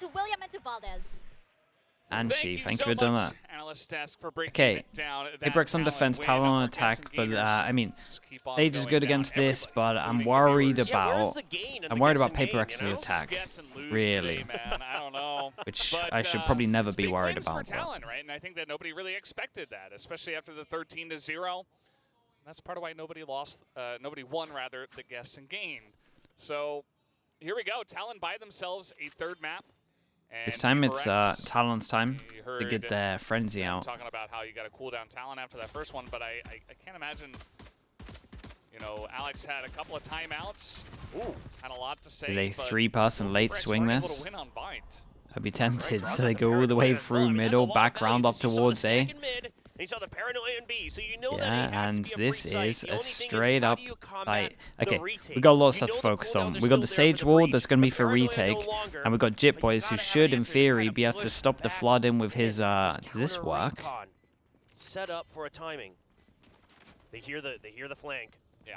over to William and to Valdez. And she, thank you so for doing much, that. Analyst Desk, for breaking Okay, it down. Paper on defense, Talon on attack, but I mean, Sage is good against this, but I'm worried about Paper X's attack, really, man. I don't know. which I should probably never be worried wins for about. Talon, right? And I think that nobody really expected that, especially after the 13-0. That's part of why nobody won rather the guess and gain. So here we go. Talon by themselves, a third map. This time it's Talon's time to get their frenzy out. Talking about how you got to cool down Talon after that first one, but I can't imagine. You know, Alex had a couple of timeouts. Ooh, had a lot to say. Is a three-person late swing this? Win on Bind. I'd be tempted. So they go all the way through middle, back round up towards A. He saw the paranoia in B, so you know Yeah, and this is a straight up fight. Okay, we got a lot of stuff to focus on. We got the Sage Wall that's going to be for retake, and we got Jit Boys who should, in theory, be able to stop the flood in with his. Does this work? Set up for a timing. They hear the flank. Yeah.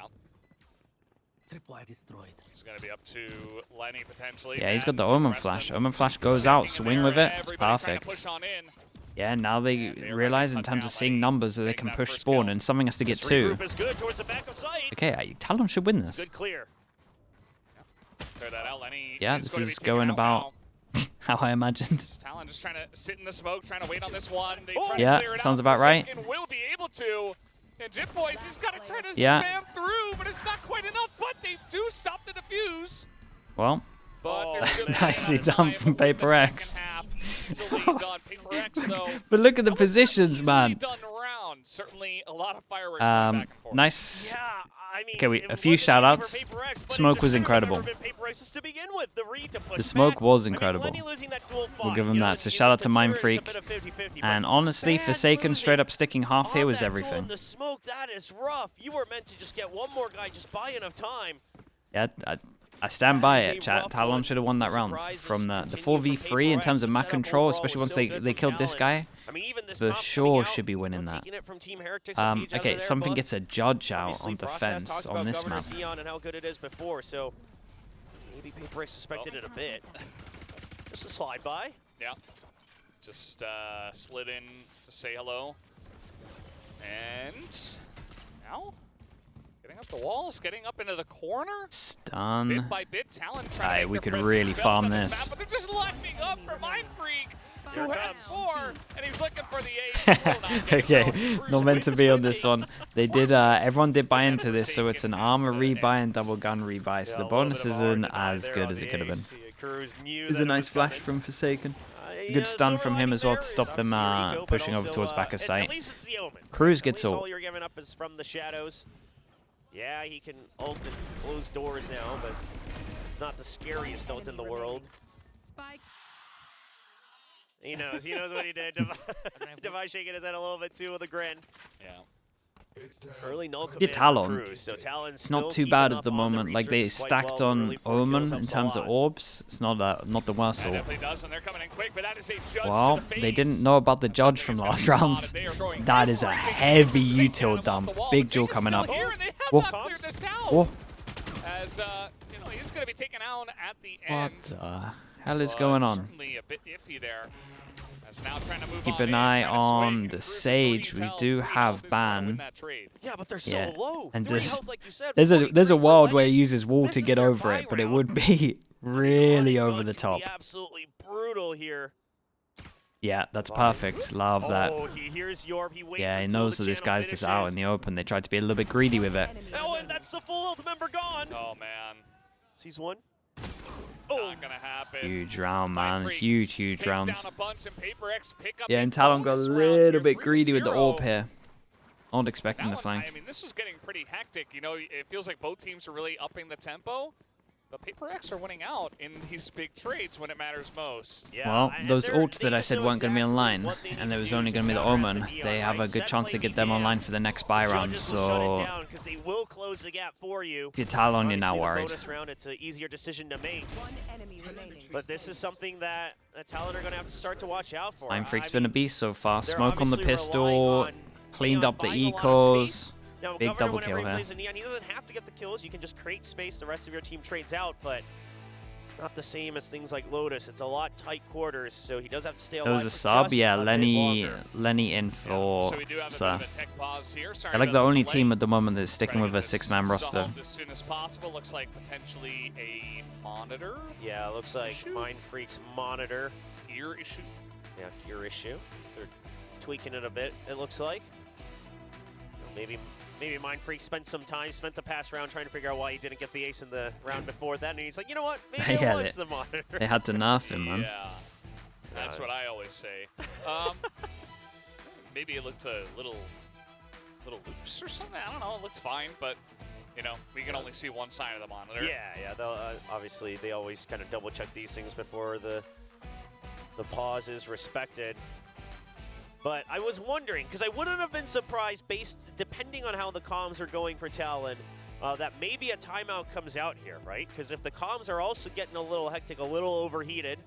Tripwire destroyed. He's going to be up to Lenny potentially. Yeah, he's got the Omen Flash. Omen Flash goes out, swing with it. It's perfect. Yeah, now they realize in terms of seeing numbers that they can push spawn, and something has to get two. Okay, Talon should win this. Good clear. Yeah, this is going about how I imagined. Talon just trying to sit in the smoke, trying to wait on this one. Yeah, sounds about right. Will be able to. And Jit Boys, he's got to try to Yeah. spam through, but it's not quite enough. But they do stop the defuse. Well, But nicely done from Paper X. Easily done. Paper X, though. But look at the positions, man. Done round. Certainly a lot of fireworks back and forth. Nice. Yeah, I mean, Okay, a few shout outs. Smoke was incredible. The smoke was incredible. We'll give him that. So shout out to Mind Freak. And honestly, Forsaken straight up sticking half here was everything. The smoke, that is rough. You were meant to just get one more guy, just buy enough time. Yeah, I stand by it, chat. Talon should have won that round. From the 4v3 in terms of map control, especially once they killed this guy, for sure should be winning that. Okay, something gets a judge out on defense on this map. So maybe Paper X suspected it a bit. Just a slide by. Yeah. Just slid in to say hello. And now getting up the walls, getting up into the corner. Stun. Bit by bit, Talon trying to we could really farm this. Map, but they're just locking up for Mind Freak, who has 4, and he's looking for the 8. Okay, not meant to be on this one. They did. Everyone did buy into this, so it's an armor rebuy and double gun rebuy. So the bonus isn't as good as it could have been. Is a nice flash from Forsaken. Good stun from him as well to stop them pushing over towards back of sight. Cruz gets ult. All you're giving up is from the shadows. Yeah, he can ult and close doors now, but it's not the scariest ult in the world. He knows what he did. Device shaking his head a little bit too with a grin. Yeah. Early null command Get Talon. Cruz, so Talon's It's not still too keeping bad up at the on moment. Like they research quite stacked well, on really Omen kills in helps a terms of lot. orbs. It's not the worst ult. Definitely does, and they're coming in quick, but that is a judge Well, to the face. they didn't know about the judge from last round. That is a heavy util dump. Big jewel coming up. Whoa. Whoa. As you know, he's going to be taken out at the end. What the hell is going on? Certainly a bit iffy there. As now trying to move Keep on an in, eye trying to on swing. the Cruz Sage. with We 3 do health, have is gonna win ban. that trade. Yeah, but they're Yeah. so low. And 3 there's health, like you said, there's a world where he uses wall This to is get their over buy it, but it round. would be really over the top. Absolutely brutal here. Yeah, that's perfect. Love that. Oh, he hears Yorb. He waits Yeah, he until knows the that this channel guy's just out in finishes. the open. They tried to be a little bit greedy with it. Oh, and that's the full health member gone. Oh man, Sees one. not gonna happen. Huge round, Mind man. Freak Huge takes rounds. down a bunch, and Paper X pick up Yeah, a and Talon got a bonus round little here, bit greedy with the 3-0. AWP here. Not expecting the That one, flank. I mean, this was getting pretty hectic. You know, it feels like both teams are really upping the tempo. But Paper X are winning out in these big trades when it matters most. Yeah, Well, and those they're- ults they that I just said know weren't going to be exactly online, what they and need there was to only do going to be the counter Omen, the they have a right good set chance to play get them began. online for the next buy round. Judges will shut it So down 'cause they will close the gap for you. if you're Talon, you're Obviously, now the worried. bonus round, it's an easier decision to make. One enemy remaining. But this is something that Talon are going to have to start to watch out for. Mind Freak's I been a mean, beast so far. they're Smoke on the obviously pistol, relying on cleaned Neon up the buying a lot of space. ecos. Now, Big Governor, double kill whenever he here. plays a Neon, he doesn't have to get the kills. You can just create space. The rest of your team trades out. But It's not the same as things like Lotus. It's a lot tight quarters, so he does have to stay There alive. was a for sub, just yeah. a bit Lenny longer. in for So we do have a bit of Surf. a tech pause here. Sorry They're like about the only delay. team at the moment that's sticking Trying with to a get this 6-man roster. solved as soon as possible. Looks like potentially a monitor Yeah, it looks like Issue? Mind Freak's monitor. gear issue. Yeah, gear issue. They're tweaking it a bit, it looks like. Maybe Mind Freak spent the past round trying to figure out why he didn't get the ace in the round before that, and he's like, you know what? Maybe it Yeah, was the monitor. They had to nerf him, man. Yeah, that's what I always say. Maybe it looked a little loose or something. I don't know. It looked fine, but you know, we can only see one side of the monitor. Yeah. They'll, obviously, they always kind of double check these things before the pause is respected. But I was wondering, because I wouldn't have been surprised, depending on how the comms are going for Talon, that maybe a timeout comes out here, right? Because if the comms are also getting a little hectic, a little overheated,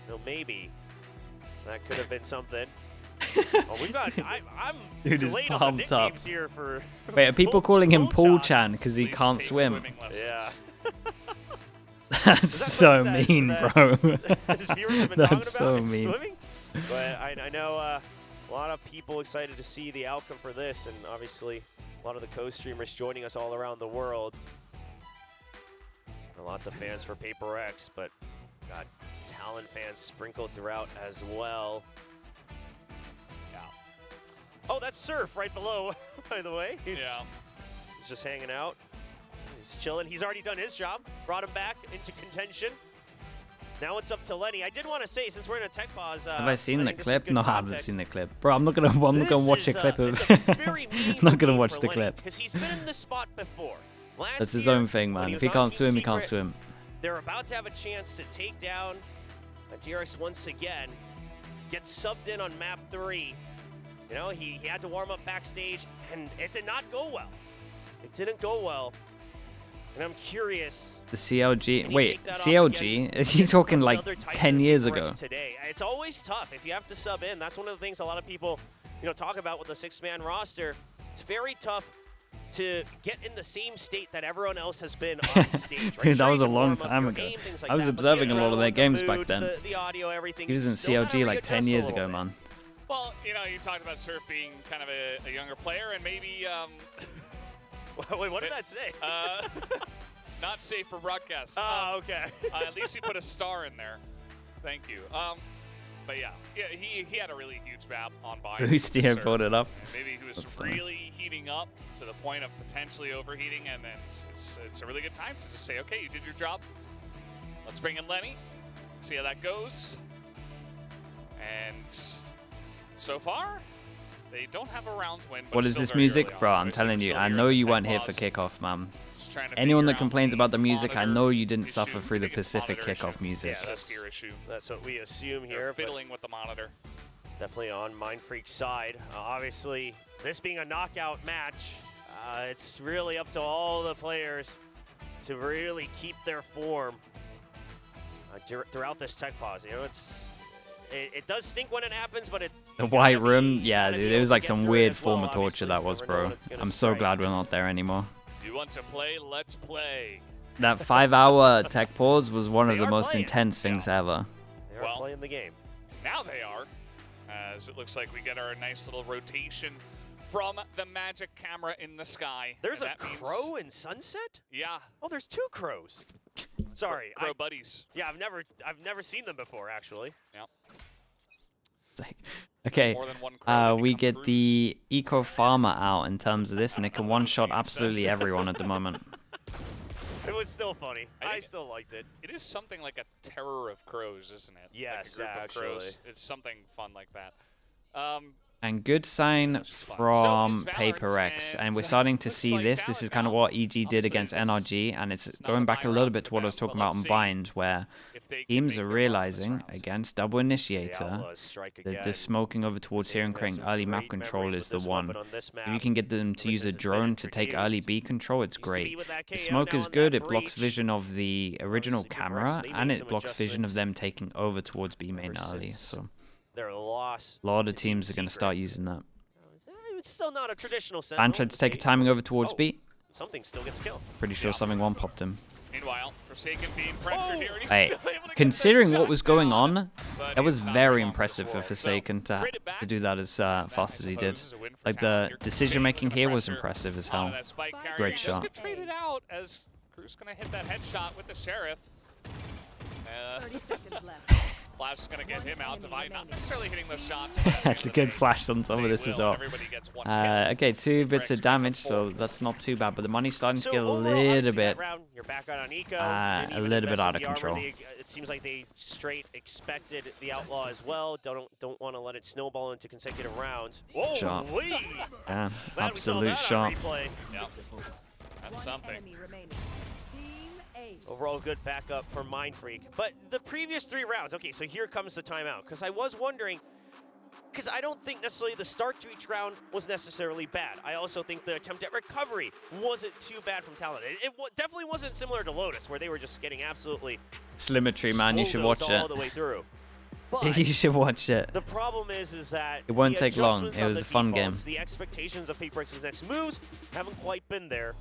you know, maybe that could have been something. Oh, we've got. I'm Dude is delayed on the pumped up. nicknames here for. Wait, are people calling him Pool Pool Chan because he Please can't take swim? swimming lessons. Yeah. That's that so something mean, that bro. his viewers have been That's talking so about is mean. swimming. But I know a lot of people excited to see the outcome for this, and obviously a lot of the co-streamers joining us all around the world. And lots of fans for Paper X, but got Talon fans sprinkled throughout as well. Yeah. Oh, that's Surf right below, by the way. He's Yeah. just hanging out. He's chilling. He's already done his job. Brought him back into contention. Now it's up to Lenny. I did want to say, since we're in a tech pause, Have I seen the think this is clip? good No, I haven't context. seen the clip. Bro, I'm not gonna watch a clip of It's a very meaningful not gonna game watch for the Lenny, clip. because he's been in this spot before. Last That's his year, own thing, when man. he If was he on can't Team swim, he can't Secret, swim. They're about to have a chance to take down TRX once again. Get subbed in on map 3. You know, he had to warm up backstage, and it did not go well. It didn't go well. And I'm curious. The Can CLG. he Wait, shake that off CLG? again Are you against talking like another Titan 10 years Paper ago? X Today? It's always tough if you have to sub in. That's one of the things a lot of people, talk about with the 6-man roster. It's very tough to get in the same state that everyone else has been on stage. Right? Dude, that Sure, was you a can long warm up time your ago. game, things like I was that, but the observing a lot of their adrenaline, the games back mood, then. The audio, everything. He was in still gotta CLG like 10 readjust a years little ago, bit. man. Well, you talked about Surf being kind of a younger player, and maybe Wait, what did that say? not safe for broadcast. Oh, okay. At least he put a star in there. Thank you. But yeah, he had a really huge map on by. Boosty had brought it up. Maybe he was That's funny. really heating up to the point of potentially overheating, and then it's a really good time to just say, okay, you did your job. Let's bring in Lenny. See how that goes. And so far, they don't have a round win. But What it's is still this very music? early on. Bro, I'm Obviously, telling we're you, still I here know in the you tech weren't here for pause. kickoff, man. Just trying to Anyone figure that out complains about the music, I monitor know you didn't issue. suffer through I the think it's Pacific monitor kickoff issue. music. Yeah, that's gear issue. That's what we assume They're here. but fiddling with the monitor. Definitely on Mind Freak's side. Obviously, this being a knockout match, it's really up to all the players to really keep their form throughout this tech pause. It does stink when it happens, but The white room, yeah, dude, it was like some weird form of torture that was, bro. I'm so glad we're not there anymore. You want to play? Let's play. That 5-hour tech pause was one of They the are most playing. intense things ever. They are Well, playing the game. Now they are, as it looks like we get our nice little rotation from the magic camera in the sky. There's And a that means- crow in Sunset? Yeah, Oh, there's 2 crows. Sorry. crow buddies. Yeah, I've never seen them before, actually. Yep. It's like, okay, More than one crow that we become get crews. the Eco Farmer out in terms of this, and it can one-shot Makes absolutely sense. everyone at the moment. It was still funny. I I think- still liked it. It is something like a terror of crows, isn't it? Yes, like a group actually. Of crows. It's something fun like that. And good sign That's fun. So from is Valorant, Paper X, and we're and starting to looks see like this. This is Talon kind of now. what EG did Obviously, against this NRG, and it's is not going a back a buy little round bit for to what I them, was talking but about let's on see Bind, where if they can teams make are their run this realizing round. against Double The Initiator, Outlaws strike the again. smoking over towards here and Same, has creating some early map great control memories is with the this one. weapon on this If you map. can get them to Ever use a since it's been drone to take early introduced. B control, it's Used to be great. with that The KO, smoke now is on good, that it blocks breach. vision of the original Obviously, camera, Progress, they and made it some blocks vision of adjustments them taking over towards B main ever early. since So Their loss. a lot of to Team teams are going to Secret. start using that. It's still not a traditional Ban sentinel. tried to It's take a timing over towards Oh. B. Something still gets killed. Pretty sure Yeah. something one popped him. Meanwhile, Forsaken being pressured here, and he's Hey, still able to get considering the what was shot going down, on, but that was it's not very enough impressive for score. Forsaken So, to trade it back. do that as fast as he did. Suppose is a win for Like Talon. the You're decision making continuing here to was pressure impressive as onto hell. that spike carrier. Great He shot. does get traded out as Crew's gonna hit that headshot with the Sheriff. 30 seconds left. Flash is gonna get him out. Divide not necessarily hitting those shots. That's a good flash on some of this as well. Everybody gets one kill. Okay, 2 bits of Rex damage, making so that's not too bad. But the money's starting to So get a overall, little obviously, bit, that round, you're back out on Eco, a and even little bit investing out of the armor, control. it seems like they straight expected the Outlaw as well. Don't want to let it snowball into consecutive rounds. Whoa, Shot. Lee! Yeah, Glad we saw absolute that shot. on replay. Yep. That's something. Enemy remaining. Team A. Overall good backup for Mind Freak. But the previous 3 rounds, okay, so here comes the timeout. Because I was wondering, because I don't think necessarily the start to each round was necessarily bad. I also think the attempt at recovery wasn't too bad from Talon. It definitely wasn't similar to Lotus, where they were just getting absolutely Symmetry, man. You should watch bulldozed all it. the way through. But You should watch it. the problem is that It won't the take long. adjustments It on was the a fun defaults, game. The expectations of Paperx's next moves haven't quite been there.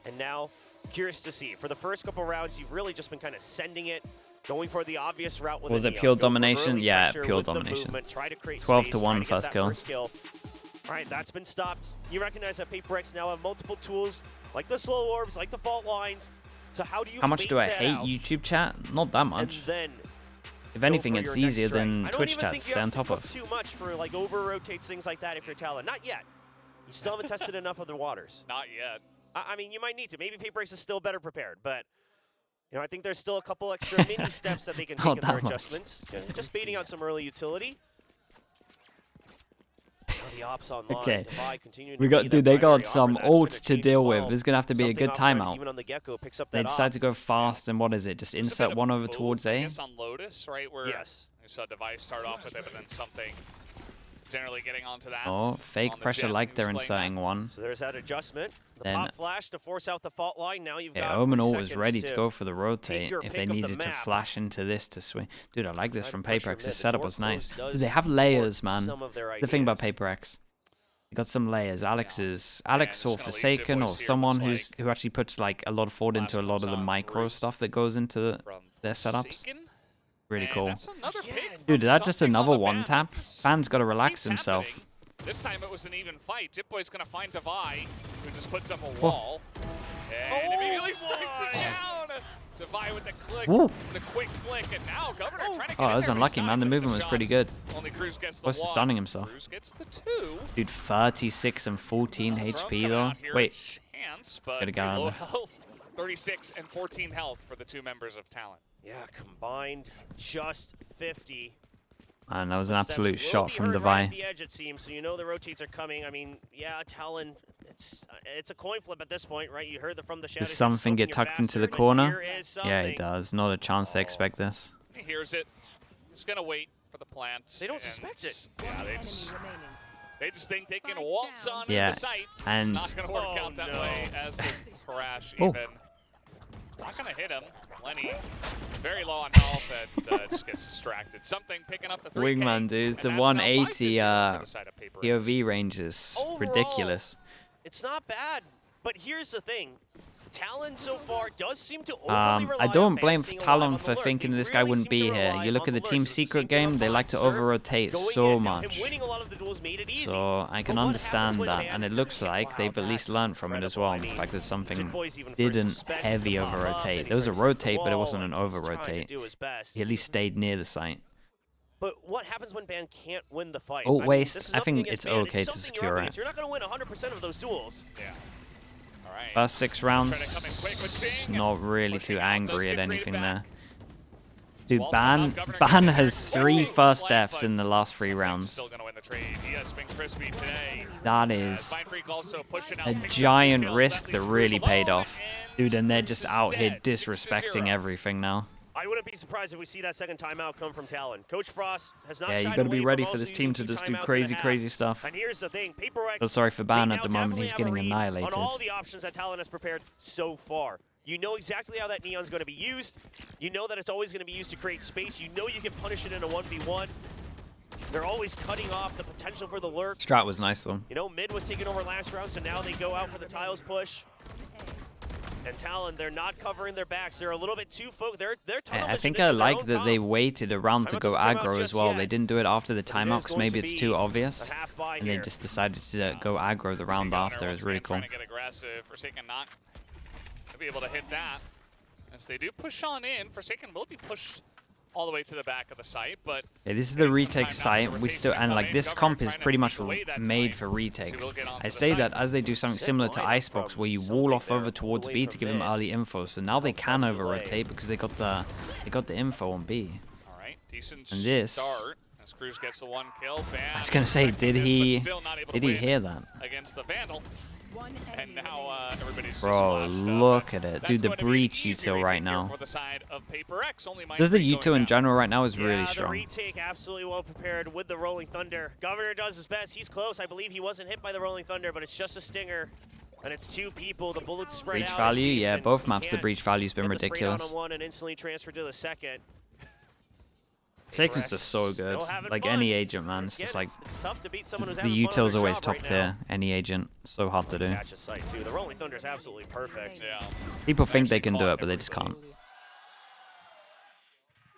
And now, curious to see. For the first couple rounds, you've really just been kind of sending it, going for the obvious route with Was the it Neon. pure Go for domination? early Yeah, pressure pure with the domination. movement, try to create 12 space, to 1 try to get first that kill. All right, that's been stopped. You recognize that Paperx now have multiple tools, like the slow orbs, like the fault lines. So how do you How much bait do I that hate out YouTube chat? Not that and much. then If go anything, for it's your next easier strike? than I don't Twitch even chat think to you stay have on to top cook of. too much for like over rotates, things like that if you're Talon. Not yet. You still haven't tested enough of the waters. Not yet. I mean, you might need to. Maybe Paperx is still better prepared, but I think there's still a couple extra mini steps that they can Not take in their that much. adjustments. Just baiting out some early utility. Now the ops online. Okay. Divide continuing We to got, be dude, that they primary got some armor. That's gonna ults to change deal as with. well. This is gonna have to be a Something good off-range, timeout. Even on the Gecko picks up They that decide op. to go fast, and what is it? Just There's a insert bit of one over both, towards I A? guess on Lotus, right? Where Yes. you saw Device start off with it, but then something generally getting onto that. Oh, fake on the pressure jet like who's they're playing inserting that. one. So there's that adjustment. The Then- pop flash to force out the fault line. Now you've Yeah, got Omen 40 ult was seconds ready to go for the rotate your if pick they of the needed to map. flash into this to swing. Dude, I like this Try to from pressure Paperx. mid. This The setup door was nice. close Dude, they does have layers, support man. some of their The thing about ideas. Paperx. They got some layers. Alex just or gonna leave Forsaken or Dipboys here, someone looks who actually puts like a lot of thought into a lot of the comes on micro through stuff that goes into from their setups. Forsaken. Really And cool. that's another pick Again. from Dude, is that just something on another the one ban. tap? This Fan's got to relax keeps himself. happening. This time it was an even fight. Dipboy's gonna find Devi, who just puts up a Oh. wall. And immediately boy. sticks it down. Devi with the click, Ooh. the quick flick, and now Governor trying to get Oh, in that was there, but unlucky, he's man. The not movement with was the pretty shots. good. Only Cruz gets the Close to one. stunning himself. Cruz gets the 2. Dude, 36 and 14 Drone HP coming though. out here, Wait, chance, but Gotta go pretty on low there. health. 36 and 14 health for the 2 members of Talon. Yeah, combined just 50. man, that was an Steps absolute will shot be from heard Devi. right at the edge, it seems, so you know the rotates are coming. I mean, yeah, Talon, it's a coin flip at this point, right? You heard from the shadow. Does something get tucked into the corner? Yeah, he does. Not a chance they expect this. He hears it. He's gonna wait for the plant. They don't and suspect it. Yeah, Enemy remaining. they just think they can Spike waltz down. on Yeah, into sight. and- It's not gonna work out that no. way as the crash Oh. even. Not gonna hit him. Lenny very low on health and just gets distracted. Something picking up the 3K. Wingman, dude. and The that's now 180 5-0 for the side of Paper X. POV range is Overall, ridiculous. It's not bad, but here's the thing. Talon so far does seem to overly rely I on don't fans blame staying alive Talon on for the lurk. thinking They this guy really wouldn't seem to be here. rely You look on at the the Team lurks. It's the Secret same thing game, on they like to Serve, over-rotate going so in, much. and winning a lot of the duels made it easy. So I can But what understand happens when that, man- and it looks like they've at least that's learned from it as well. incredible. The I fact that mean, something Jitboy's even first didn't suspects heavy the pop up, over-rotate. and There was he's a ready for the rotate, but it wall, wasn't an and he's trying to over-rotate. do his best. He at least stayed near the site. But what happens when Ban can't win the fight? Oh, I mean, waste. this is I nothing think against it's Ban, okay to something you're secure up it. against. You're not going to win 100% of those duels. Yeah. All right. First 6 Trying rounds, to come in quick with Ting. not really Pushing too out, does angry get at traded anything back. there. Dude, Walls come Ban up, Governor Ban gets in has there. 3 Oh, first spike, deaths but in the last 3 something's rounds. Still gonna win the trade. He has been crispy today. That As is Mind Freak also pushing out, a picks up giant kills. risk That that leaves really Cruz paid alone, off. Dude, and they're just Cruz out here dead, 6-0. disrespecting everything now. I wouldn't be surprised if we see that second timeout come from Talon. Coach Frost has not Yeah, you shied got to be away ready from for this also team using to 2 just do timeouts and a crazy, half. crazy stuff. And here's the thing, Paper X, So sorry for Ban they at the now moment. definitely He's have a getting read annihilated. on all the options that Talon has prepared so far. You know exactly how that Neon's going to be used. You know that it's always going to be used to create space. You know you can punish it in a 1v1. They're always cutting off the potential for the lurk. Strat was nice though. You know, mid was taken over last round, so now they go out for the tiles push. And Talon, they're not covering their backs. They're a little bit too focused. They're tunnel I think vision I into their like own that they comp. waited around to Timeout go doesn't come out aggro as just well. yet, They didn't do it after the but it timeout is because going maybe to it's be too obvious. a half buy And they here. just decided to go aggro the round after. It's really cool. Trying to get aggressive. Forsaken not to be able to hit that. As they do push on in, Forsaken will be pushed all the way to the back of the site, but Yeah, this is the retake site. We still, and like this Governor comp is trying to pretty take much away that made time. for So retakes. we'll get onto I the say site. that as they do something Sick similar to lineup Icebox, from where you something wall off there over all the towards way B from to give them mid. early info. So now they Helps can out over delay. rotate because they got the info on B. All right, decent And this- start. As Cruz gets the 1 kill. Bam. I was gonna say, did Effectiveness, he but still not able to did he win hear that? against the Vandal? One And enemy now remaining. everybody's Bro, just look at it. That's Dude, the going to be an breach easy util retake right here now. for the side of Paper X. Only Just the Mindfreak util going in down. general right now is Yeah, really the strong. retake absolutely well prepared with the Rolling Thunder. Governor does his best. He's close. I believe he wasn't hit by the Rolling Thunder, but it's just a stinger. And it's 2 people. The bullets spread Breach out. it value, seems, yeah, and both he maps the can't breach value's been get the spray down ridiculous. on one and instantly transfer to the second. Forsaken's just so Still good. having Like fun. any agent, man, it's Again, just like it's tough to beat someone who's the having fun on util's their always job top right tier. now. Any agent, so hard to do. Catch a sight too. The Rolling Thunder is absolutely perfect. Yeah. People think Actually they can do caught it, but they just can't. everybody.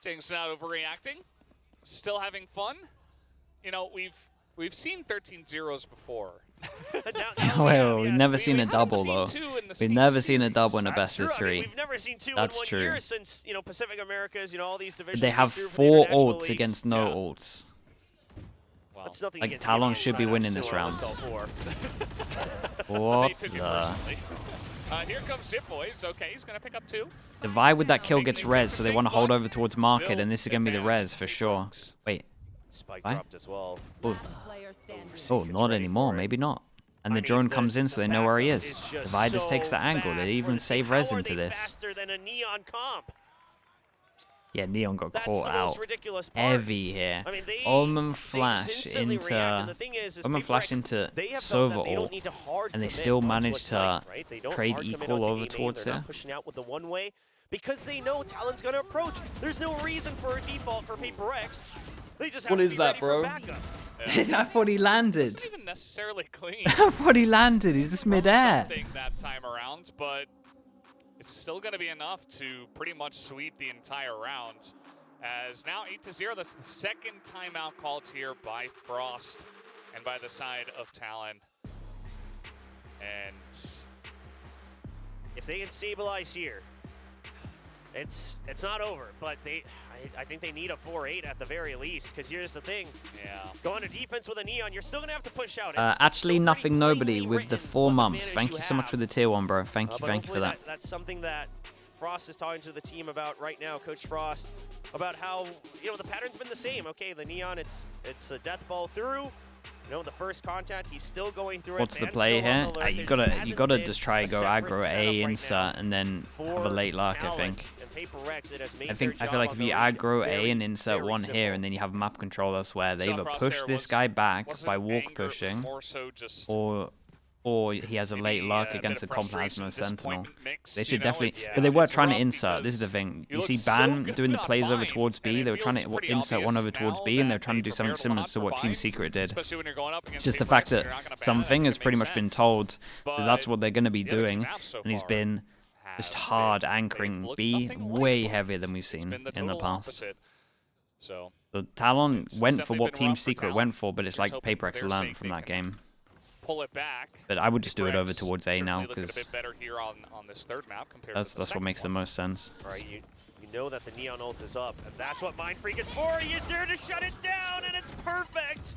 James not overreacting. Still having fun. You know, we've seen 13 zeros before. Well, we've never We seen a haven't double seen though. 2 in the We've same never seen a series. double in a That's best true. of I mean, 3. we've never seen 2 That's in 1 true. year since, Pacific Americas, all these divisions. They came have through for the 4 international ults leagues. against no Yeah. ults. Well, That's nothing Like, against Talon Indians should be right winning now, this so round. let's go for. What they took it the? personally. Here comes Zip Boys. Okay, he's gonna pick up 2. The vibe with that kill gets Making res, so they things want to hold interesting, over towards but market, still and this is going to be the advantage res for Paper sure. X. Wait. Spike Why? dropped as well. Oh, Player standing. oh Forsaken's not ready anymore. for it. Maybe not. And the I mean, drone comes in, so they know where he backup is. just The just takes so the angle. fast They for even the team. save How res are into they this. faster than a Neon comp? Yeah, Neon got That's caught the out. most ridiculous part. Heavy here. I mean, they Omen just flash instantly react, and the into thing is Omen Paper flash X, into they have felt Sova that they don't ult, need to hard and they commit still onto a manage site, to right? They don't trade hard commit equal onto over A main, towards they're her. not pushing out with the one way because they know Talon's gonna approach. There's no reason for a default for Paper X. They just have What to is be that, ready for bro? backup. I thought he landed. Isn't even necessarily clean. I thought he landed. He's just from midair. something that time around, but it's still going to be enough to pretty much sweep the entire round. As now 8-0, that's the second timeout called here by Frost and by the side of Talon. And If they can stabilize here, it's not over. But I think they need a 4-8 at the very least. Because here's the thing: yeah, going to defense with a Neon, you're still gonna have to push out. Actually, so nothing very nobody plainly with the written 4 what months. advantage Thank you you so much have. for the tier 1, bro. Thank you But for hopefully that. That's something that Frost is talking to the team about right now, Coach Frost, about how the pattern's been the same. Okay, the Neon, it's a death ball through. The first contact, he's still going through it. What's the Man's play still on here? alert. There You just gotta hasn't been just try a go separate aggro setup A right insert now and then have a for late luck. I Talon think. and Paper X. It has made I their feel job like on if the you lead aggro very, A and insert very 1 here, simple. and then you have map control elsewhere, they So either Frost push there this was- guy back wasn't by walk anger, it was pushing, more so just or he has a late maybe, luck a bit against a of comp frustration, Asmo Sentinel. disappointment mix, They you should know, definitely, it's- but they were it's trying to rough insert. This is the because thing. you You see look so Ban good doing the on plays over Mind, towards and B. it They were trying feels to pretty insert one obvious over towards now B, and they're that trying to they do something prepared a similar lot to for what Team Mind, Secret did. especially when you're going up It's against just the Paper fact X and that you're not gonna ban it, something that has can pretty make much been sense. told that that's But what they're going to be the other two doing, maps so and he's far been just have hard been- anchoring they've looked B nothing like way Mind. heavier than we've It's seen been the in the total past. opposite. So So Talon It's went for definitely what been Team rough for Secret Talon. went for, but it's Just like hoping Paper for X their learned sake from they that can game. pull it back. But I would just do it Paper over X towards A now, certainly looking a because bit better here on this third map compared that's to the what second makes the one. most sense. All right, you know that the Neon ult is up, and that's what Mindfreak is for. He is there to shut it down, and it's perfect.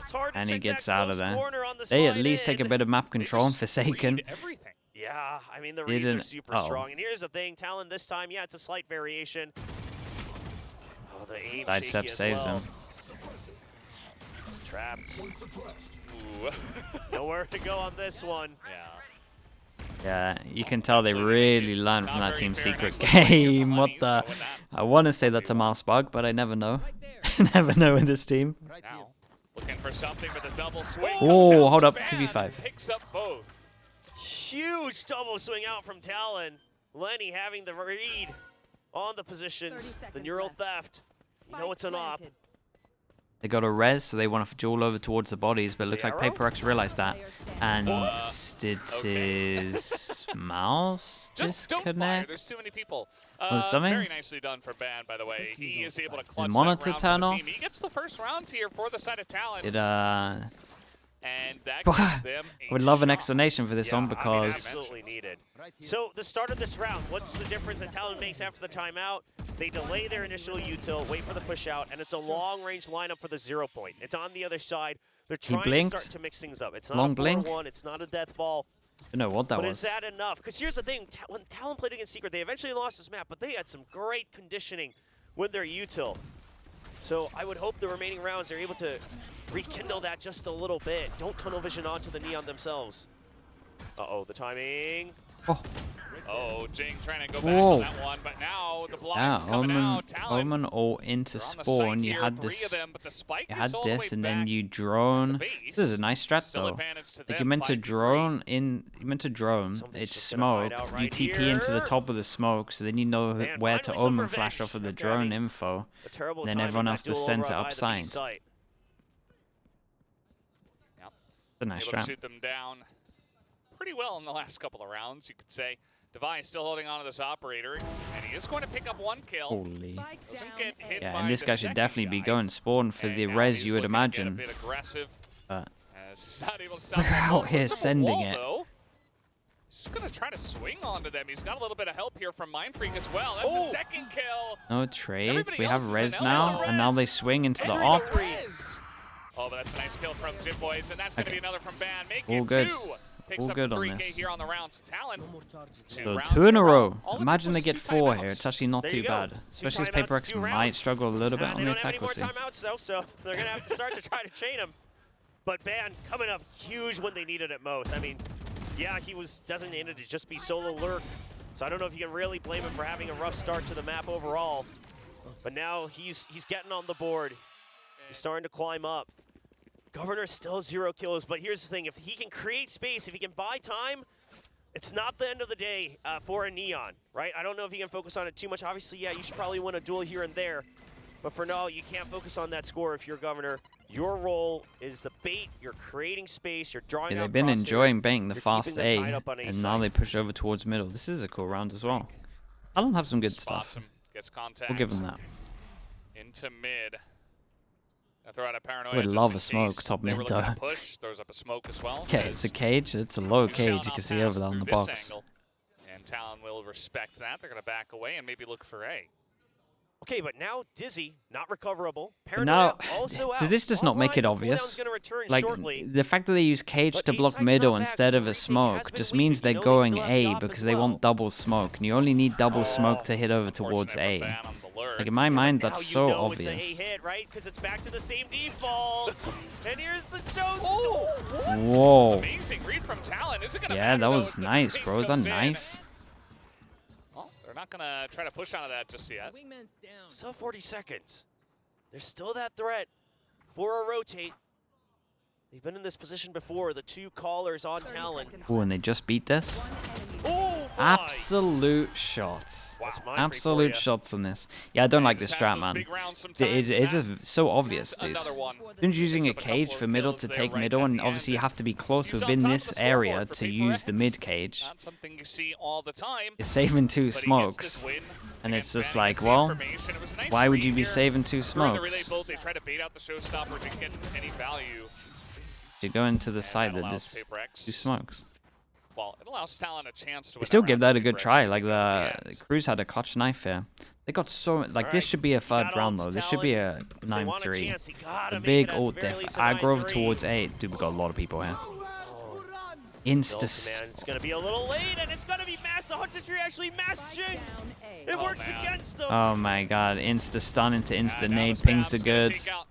It's hard to And he check gets that out of close there. corner on the They at slide least take a in. bit of map They control and just Forsaken. read everything. Yeah, I mean, the They reads are didn't- super uh-oh. strong. And here's the thing, Talon this time, yeah, it's a slight variation. Oh, the aim Sidestep shaky as saves well. him. He's trapped. Ooh. Nowhere to go on this one. yeah. Yeah, you can tell they Actually, really learned not from that very Team fair and Secret excellent play here game. from What Money, the? so with that, I want to say that's a mouse bug, but I never know. Never know with this team. now looking for something with a double swing. Oh, comes out hold the up, fan, 2v5. Picks up both. Huge double swing out from Talon. Lenny having the read on the positions. 30 The seconds neural left. theft. You know Spike it's an op. planted. They got a res, so they want to duel over towards the bodies, but it looks like arrow? Paper X realized that. And did okay. his mouse Just don't fire. disconnect? There's too many people. something? Very nicely done for Ban, by the way. He is able to clutch that monitor round turn for the off? team. He gets the first round here for the side of Talon. Did And that gives them I would love an shot. explanation for this one I mean, because absolutely needed. So the start of this round, what's the difference that Talon makes after the timeout? They delay their initial util, wait for the push out, and it's a long-range lineup for the 0 point. It's on the other side. They're trying to blinked. start to mix things up. It's not Long a 4-1, blink. it's not a death ball. I don't know what that But was. is that enough? Because here's the thing, when Talon played against Secret, they eventually lost this map, but they had some great conditioning with their util. So I would hope the remaining rounds they're able to rekindle that just a little bit. Don't tunnel vision onto the Neon themselves. Uh-oh, the timing. Oh, Jing trying to go back Whoa. on that one, but now the Yeah, blind's coming out. Talon Omen all into are on the spawn. site You here, had 3 this. of them, but the spike You is had all the way this, and back then you at drone. the This is a base. nice strat Still though. advantage to Like them, you meant to 5v3. drone in. You meant to drone. Something's It's just gonna hide smoke. out You right TP into the here. top of the smoke, so then you know Man, where to finally some Omen flash revenge off of the after drone having info. A terrible Then timing, everyone that else to duel send over to by the B upside. site. Yep. It's a nice Able to strat. shoot them down pretty well in the last couple of rounds, you could say. Device still holding on to this operator, and he is going to pick up 1 kill. Holy. Spike Doesn't down get A. hit Yeah, by and this the guy should second definitely be guy. going spawn for And the now res, he's you would looking to get imagine. a bit aggressive, But as he's not able to stop We're them. out There's here some sending wall, it. though. He's going to try to swing onto them. He's got a little bit of help here from Mindfreak as well. That's Oh. a second kill. no trade. Everybody We else have is res an now, L. and now they swing into the And op. the res. Oh, but that's a nice kill from Jim Boys, and that's going to Okay. be another from Ban. Making All it good. 2. Picks All up good on 3K this. here on the round. So Talon, No more charges. So rounds 2 in a row. All it took Imagine they was get 2 4 timeouts. here. It's actually not There too you go. bad. 2 Especially as timeouts, Paper X 2 might rounds. struggle a little bit They on the don't have attack. any We'll more see. timeouts though, so they're gonna have to start to try to chain him. But Ban coming up huge when they needed it most. I mean, yeah, he was designated to just be solo lurk, so I don't know if you can really blame him for having a rough start to the map overall. But now he's getting on the board. He's starting to climb up. Governor still 0 kills, but here's the thing: if he can create space, if he can buy time, it's not the end of the day for a Neon, right? I don't know if you can focus on it too much. Obviously, yeah, you should probably win a duel here and there. But for now, you can't focus on that score if you're Governor. Your role is the bait. You're creating space. You're drawing Yeah, out they've been crosshairs, enjoying baiting the you're fast keeping them tied A, up on A and now side. they push over towards middle. This is a cool round as well. Talon have some good Spots stuff. him, gets contact. We'll give them that. Into mid. I throw out a paranoia. Would just love in a smoke case top they were mid, looking to though. push. Throws up a smoke as well. Okay, it's a says, cage. It's a low "You shall cage. You not can see pass over there on through the this box. angle." And Talon will respect that. They're going to back away and maybe look for A. Okay, but now Dizzy, not recoverable. But now, Paranoia also out. does this just not make Online, it the obvious? cooldown's gonna return Like, shortly. the fact that they use cage But to B block site's middle not back, instead so of a retake has smoke been just weakened. means You they're know they going still have the A op because as they well. want double smoke, and you only need double smoke to hit over towards Unfortunate A. for Ban on the lurk. Like in my Yeah, but mind, now that's you so know it's a obvious. A hit, right? Because it's back to the same default. And here's the show. Oh, what? Whoa. Amazing read from Talon. Is it going to Yeah, that was nice, bro. Is that a knife? Well, they're not going to try to push onto that just yet. Wingman's down. Still 40 seconds. There's still that threat for a rotate. They've been in this position before. The 2 callers on 30 Talon. seconds Oh, and they just beat this? One enemy. Oh, boy. Absolute shots. That's my Absolute freak for shots on this. Yeah, I don't like this Just has strat, those man. big rounds It's sometimes. just so obvious, That's dude. another one. Since using a Picks up a couple cage of for middle kills to there take right middle, at and the obviously you end. have to be close He's on within top of this the area scoreboard for to Paper use the X. mid cage. Not something you see all the time. You're saving 2 But he gets smokes. this win And it's against just Ban. He like, gets the well, information. It was a nice why would you read be here. saving 2 During the relay smokes? bolt, they try to bait out the showstopper to get any value. You go into the And side that that allows just Paper X. 2 smokes. Well, it allows Talon a chance to They win still that give round that a for good Paper try. X. Like Yeah. the Cruz had a clutch knife here. They got so like Alright, this should be a third got round ults, though. This should be a If they want a 9-3. chance, you gotta The make big it at ult the very diff. least a Aggro over 9-3. towards A. Dude, we got a lot of people here. Delta Insta. man, it's gonna be a little late, and it's gonna be mass. The Hunter's Tree actually mass Spike Jing. down A. It Oh, works man. against them. Oh my god. Insta stun into insta And now nade. the Pings are Spam's gonna good. take out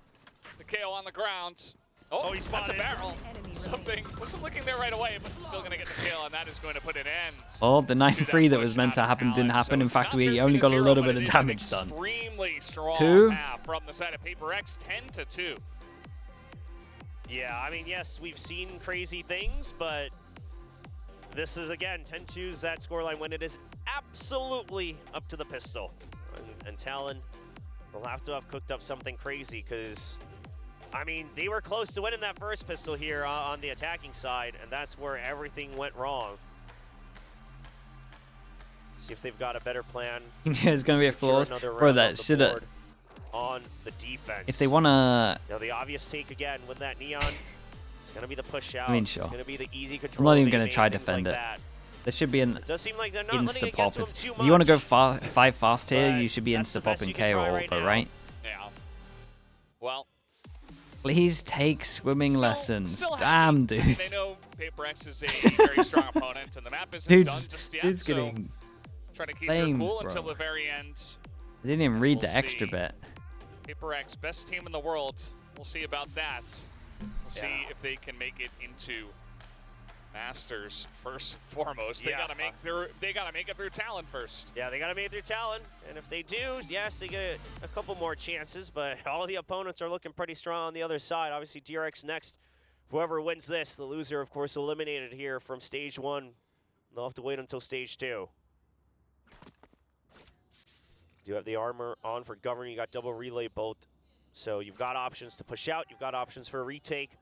the KO on the ground. Oh, he that's a spotted. barrel. Enemy Something wasn't looking there right away, but still going to get the kill, and that is going to put an end. Oh, the to 9-3 that push was meant to out of happen didn't Talon. happen. So In it's fact, not we only got a 13-0, little but bit it of is damage an done. Extremely strong 2? half from the side of Paper X, 10-2. Yeah, I mean, yes, we've seen crazy things, but this is, again, 10-2 is that scoreline when it is absolutely up to the pistol. And Talon will have to have cooked up something crazy because I mean, they were close to winning that first pistol here on the attacking side, and that's where everything went wrong. See if they've got a better plan. It's gonna be a flaws, bro. That should have. On the defense. If they wanna. You know, the obvious take again with that neon. It's gonna be the push out. I mean, sure. It's gonna be the easy I'm control. not even gonna try defend it. There should be an It does seem like they're not letting insta it get pop. to them If too you want to go much. 5 fast here, But you should be that's the insta best popping you can K try or right Ultra, now. right? Yeah. Well, Please take swimming still lessons. happy. Damn, I mean, dude. they know Paper X is a very strong opponent, and the map isn't done just yet. Dude's So getting. trying to keep flamed, your cool bro. until the very end. I didn't even read We'll the extra see. bit. Paper X, best team in the world. We'll see about that. We'll see Yeah. if they can make it into Masters first and foremost. They Yeah. gotta make it through Talon first. Yeah, they gotta make it through Talon, and if they do, yes, they get a couple more chances. But all the opponents are looking pretty strong on the other side. Obviously, DRX next. Whoever wins this, the loser, of course, eliminated here from stage 1. They'll have to wait until stage 2. Do have the armor on for Governor. You got double relay both. So you've got options to push out. You've got options for a retake.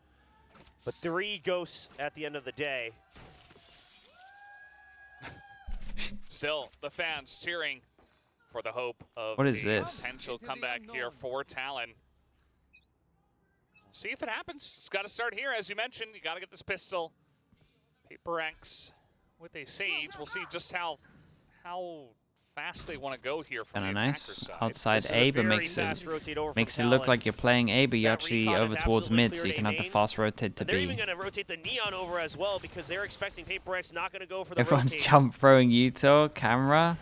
But 3 ghosts at the end of the day. Still, the fans cheering for the hope of What is a this? potential comeback here for Talon. We'll see if it happens. It's got to start here, as you mentioned. You got to get this pistol. Paper X with a Sage. We'll see just how fast they want to go here from Kind the of attacker nice. side. Outside This is A, a but very makes fast it rotate over makes from it look Talon. like you're playing A, but you're That actually recon is over towards absolutely mid, so cleared you can A have the main. fast rotate to And they're even B. going to rotate the neon over as well because they're expecting Paper X not going to go for the Everyone's rotates. jump throwing Utah camera.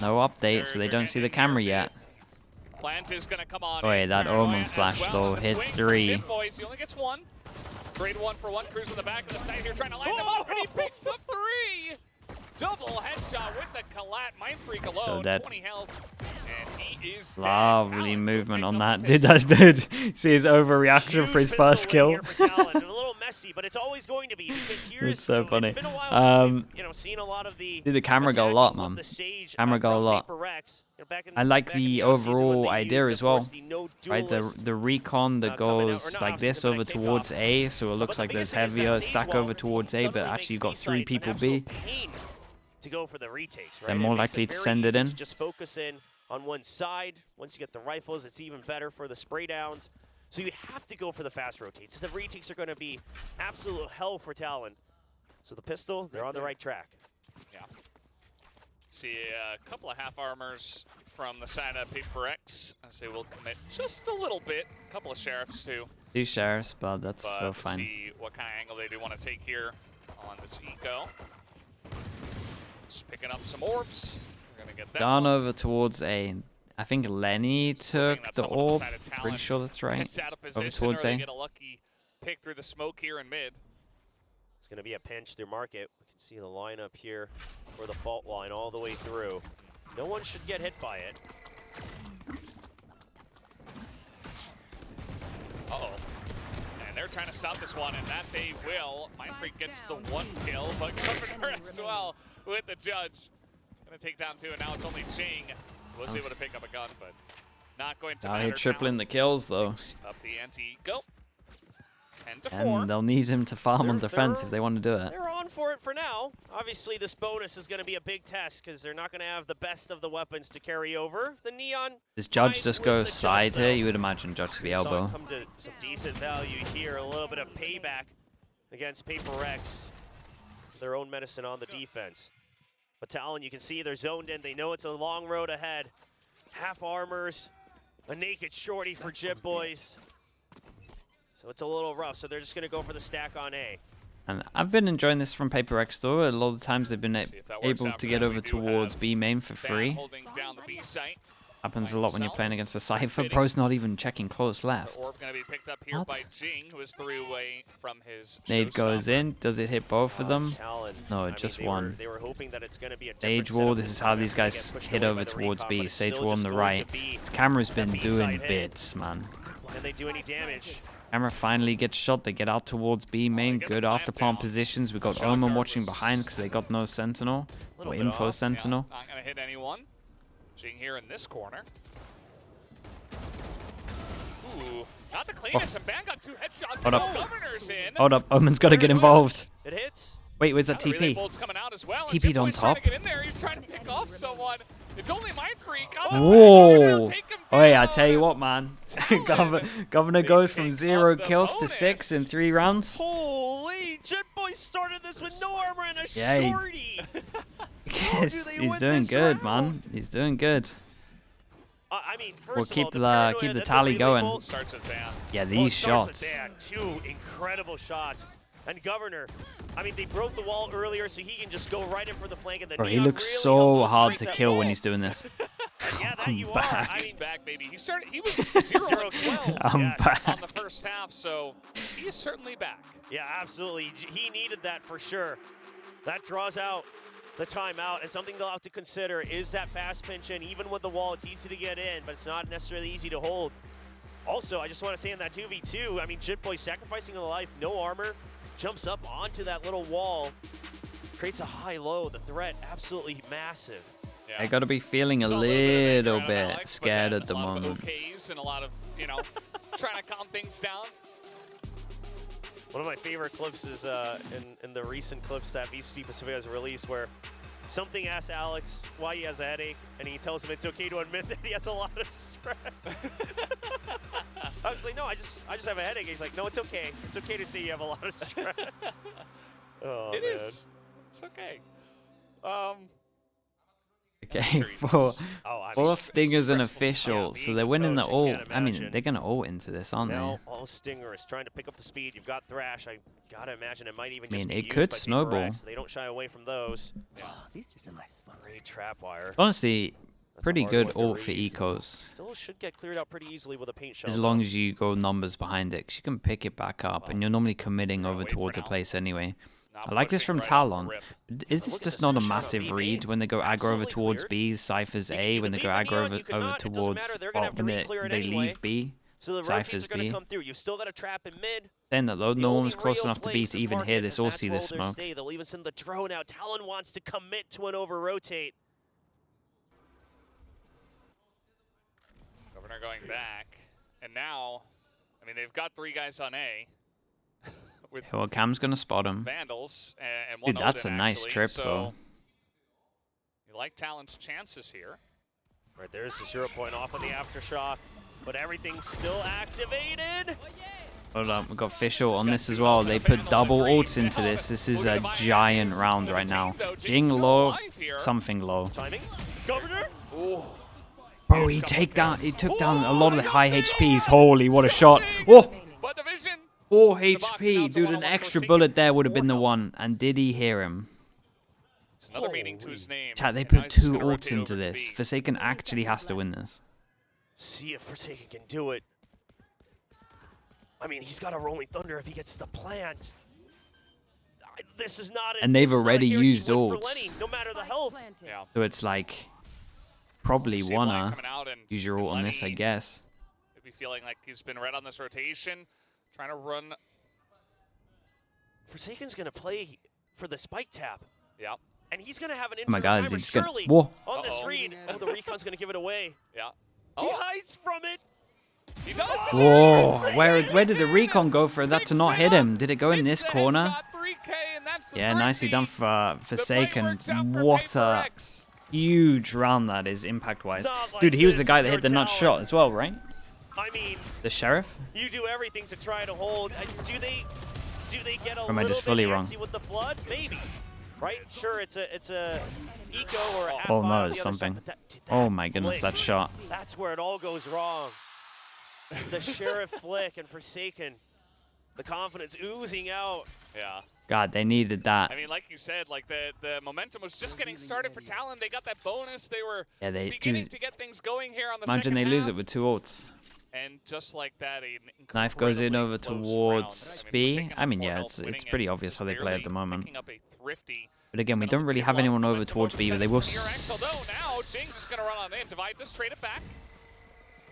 No update, so They're they don't see the getting camera here. yet. Plant is going to come on. Oh, wait, in. that Paranoia Omen as flash, well. though, And the hit swing from 3. Jim Boys. He only gets 1. Grade 1 for 1. Cruz in the back of the site here trying to line them up, and he picks up 3. Double headshot with the collat. Mind Freak alone, So dead. 20 health, and he is dead. Lovely Talon movement will on pick that. up the Dude, pistol. that's dude. See his overreaction Huge for his pistol first win kill. here for Talon. A little messy, but it's always going to be because here's It's so funny. It's been a while since we've, seen a lot of the Dude, the camera got a lot, attacking of man. the Sage Camera got a from lot. Paper X. Back in, I like back in the offseason when overall they idea used, as of well. course, the no Right, duelist, the recon that coming out, goes or not like offseason, this but over at kickoff. towards A, so it But looks the like there's biggest thing is that heavier Sage stack wall over towards A, but suddenly actually you've makes got 3 B-side an people B. absolute pain to go for the retakes, right? They're It more makes likely to very send it easy in. to just focus in on one side. Once you get the rifles, it's even better for the spray downs. So you have to go for the fast rotates. The retakes are going to be absolute hell for Talon. So the pistol, they're on the right track. Yeah. See a couple of half armors from the side of Paper X. As they will commit just a little bit. A couple of sheriffs too. 2 sheriffs, but that's But so let's fine. see what kind of angle they do want to take here on this eco. Just picking up some orbs. We're gonna get that Gone one. over towards A. I think Lenny took that the someone on the orb. side of Talon Pretty sure that's right. Gets out of Over position, towards or they A. get a lucky pick through the smoke here in mid. It's going to be a pinch through market. We can see the lineup here for the fault line all the way through. No one should get hit by it. Uh-oh. And they're trying to stop this one, and that they will. Mind Freak gets the 1 kill, but Governor as well with the judge. Gonna take down 2, and now it's only Jing who was able to pick up a gun, but not going to Out matter. here tripling Talon the kills though. picks up the anti-go. 10-4. And they'll need him to farm on They're- defense they're- if they want to do it. They're on for it for now. Obviously, this bonus is going to be a big test because they're not going to have the best of the weapons to carry over. The Neon. Does Judge fine just with go the judge, side though. here? You would imagine Judge to the Saw it elbow. come to some decent value here. A little bit of payback against Paper X. Their own medicine on the defense. But Talon, you can see they're zoned in. They know it's a long road ahead. Half armors, a naked shorty for Jib Boys. So it's a little rough. So they're just going to go for the stack on A. And I've been enjoying this from Paper X though. A lot of times they've been See if that works able out to for get them. We over do towards have B main for Van free. holding down the B site. Happens by a lot when you're himself. playing against a Cypher. Fitting. Bro's not even checking close The left. orb going to be picked up here What? by Jing, who is 3 away from his Nade goes showstopper. in. Does it hit both of them? Talon. No, I mean, just they one. They were hoping that it's going to be a Sage different wall, setup this is time how after these they guys get pushed hit away over by the towards recon, B. but it's Sage still wall on just the going right. to be This camera's been that doing B-side hit. bits, man. Can they do any damage? Camera finally gets shot. They get out towards B main. get Good the after plant palm down. positions. We got Shot Omen dart watching was- behind because they got no sentinel Little or bit info off. sentinel. Yeah, not going to hit anyone. Jing here in this corner. Ooh, not not the cleanest, and Ban got 2 headshots. Hold and up. Governor's in. Hold up, Omen's got to get involved. It hits. Wait, where's that Now the relay TP? bolt's coming out as well, and TP'd on Jimboy's trying top. to get in there. He's trying to pick off someone. It's only Mind Freak. Whoa! Take him Oh yeah, I down. tell you what, man. Governor Big goes from pick 0 of the kills to 6 in bonus. 3 rounds. Holy, Jetboy started this with no armor and a Yeah, he- shorty. Yes, they he's win doing this good, round? man. He's doing good. I mean, We'll first of keep all, the paranoia keep the that tally relay going. bolt- Starts with Ban. Yeah, Well, these it starts shots. with Dan, 2 incredible shots. And Governor, I mean, they broke the wall earlier, so he can just go right in for the flank. And the Bro, he Neon looks really so helps him hard strike to that kill when wall. he's doing this. Yeah, that I'm you back. are. I He's mean, back, baby. He started. He was 0-12 I'm Yes. back. on the first half, so he is certainly back. yeah, absolutely. He needed that for sure. That draws out the timeout, and something they'll have to consider is that fast pinch in. Even with the wall, it's easy to get in, but it's not necessarily easy to hold. Also, I just want to say in that 2v2, I mean, Jitboy sacrificing a life, no armor, jumps up onto that little wall, creates a high-low. The threat, absolutely massive. Yeah. I gotta be feeling a Saw bit little of anger out of bit Alex, scared but at the then a lot moment. of OKs and a lot of, trying to calm things down. One of my favorite clips is in the recent clips that VCT Pacific has released where something asks Alex why he has a headache, and he tells him it's okay to admit that he has a lot of stress. I was like, no, I just have a headache. He's like, no, it's okay. It's okay to say you have a lot of stress. Oh, It man. is. It's okay. Okay, sure he for does. Oh, I mean, four stingers and stressful official, time. so they're winning the Coach, I ult. can't I mean, imagine. they're gonna ult into this, aren't they? Now, all Stinger is trying to pick up the speed. You've got Thrash. I gotta imagine it might even I just mean, be it used could by snowball. Vaporex. They don't shy away from those. Oh, this is a nice spot. Great trap wire. Honestly, That's a pretty hard good one to ult for read. ecos. Still should get cleared out pretty easily with a paint shell. As long as you go numbers behind it, 'cause you can pick it back up, and you're normally committing We're gonna over wait for towards a now. place anyway. Not I like this pushing from right off the Talon. rip. Is this Look at just this not a nice shot on massive BB. read when they go aggro over Absolutely towards cleared. B, Cypher's You A, can when they leave go the aggro neon, over, you cannot. It doesn't towards, matter. They're gonna have to when re-clear it they anyway. leave B. So the Cypher's rotates are going B. to come through. You've still got a trap in mid. Then that load, The no only one's close real enough to B place to is even market, hear this and or that's see where this they'll smoke. stay. They'll even send the drone out. Talon wants to commit to an over-rotate. Governor going back. And now, I mean, they've got 3 guys on A. With Well, Cam's gonna spot him. Vandals and one Dude, that's Odin, a nice actually. trip, so though. You like Talon's chances here. Right, there's the 0 point off of the aftershock, but everything's still activated. Hold up, we've got Fischl on this as well. They put double ults into this. This is a giant round right now. Jing low, something low. Timing. Governor. Ooh. Bro, he took down a lot of the high HPs. Holy, what a shot. Oh, But the vision. 4 The box HP. now, Dude, an one-on-one extra Forsaken. bullet there would have been the one. And did he hear him? It's another meaning to his name. Chat, they and now put he's just 2 gonna ults rotate into over to this. B. Forsaken actually has to win this. See if Forsaken can do it. I mean, he's got a Rolling Thunder if he gets the plant. This is not. And they've this is not a already guaranteed used win for ults. Lenny, no matter the health. Yeah. So it's like, probably See Blank wanna coming out and use your ult on this, I Lenny guess. Maybe feeling like he's been right on this rotation, trying to run. Forsaken's gonna play for the spike tap, Yeah. and he's gonna have an Oh my interim god, timer. he's just gonna. Surely Whoa. on this Uh-oh. read. Oh, the recon's gonna give it away. Yeah. He Oh, hides from it. he does. Whoa. Where did the recon go for that to not hit him? Did it go in this Gets the corner? headshot, 3K, and that's the Yeah, nicely done 3P. for The Forsaken. play works out for What a PaperX. huge round that is, impact-wise. Not like Dude, he was the this guy if that you're hit the nut Talon. shot as well, right? I mean, The sheriff? you do everything to try to hold. Do they get a Or am I little just fully bit wrong? antsy with the flood? Maybe. Right? Sure, it's a eco or a half Oh, mile no, on it's the other side, something. but dude, Oh that my goodness, flick, that shot. That's where it all goes wrong. The sheriff flick and Forsaken. The confidence oozing out. Yeah. God, they needed that. I mean, like you said, like the momentum was just getting started for Talon. They got that bonus. They were Yeah, they beginning do. to get things going here on the Imagine second they lose half. it with 2 ults. And just like that, an Knife goes in incredibly over close towards round. B. Forsaken I on mean, 4 yeah, health, winning it's pretty and obvious just how they play at barely the moment. picking up a thrifty. But again, we It's gonna don't really give have a lot anyone of over momentum towards B, but they will. PRX, although now Jing's just gonna run on in, divide this, trade it back.